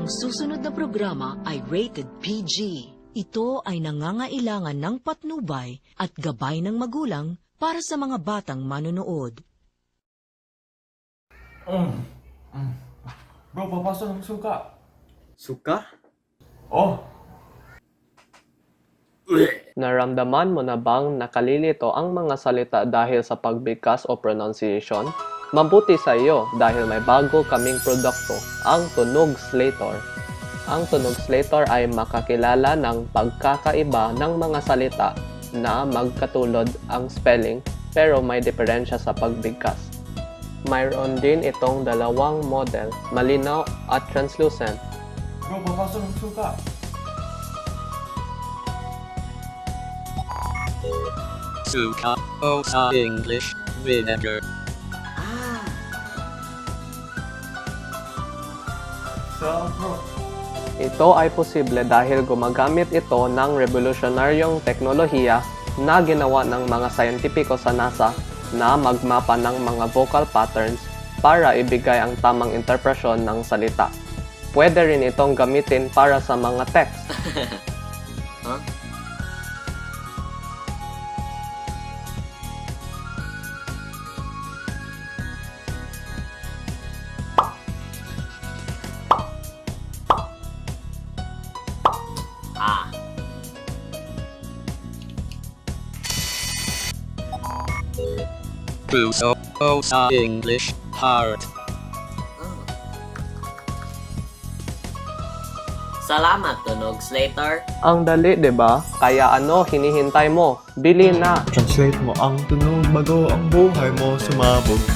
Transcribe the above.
Ang susunod na programa ay rated PG. Ito ay nangangailangan ng patnubay at gabay ng magulang para sa mga batang manonood. Bro, papasok ng suka. Suka? Oh, Naramdaman mo na bang nakalilito ang mga salita dahil sa pagbigkas o pronunciation? Mabuti sa iyo dahil may bago kaming produkto, ang Tunog Slator. Ang Tunog Slator ay makakilala ng pagkakaiba ng mga salita na magkatulad ang spelling pero may diferensya sa pagbigkas. Mayroon din itong dalawang model, malinaw at translucent. bro, papasok ng suka. Suka o sa English, vinegar. Sarap, bro. Ito ay posible dahil gumagamit ito ng revolusyonaryong teknolohiya na ginawa ng mga sayentipiko sa NASA na magmapa ng mga vocal patterns para ibigay ang tamang interpretasyon ng salita. Pwede rin itong gamitin para sa mga text. Huh? Puso o sa English, heart. Salamat, Tunog Slater. Ang dali, 'di ba? Kaya ano hinihintay mo? Bili na! Translate mo ang tunog bago ang buhay mo sumabog.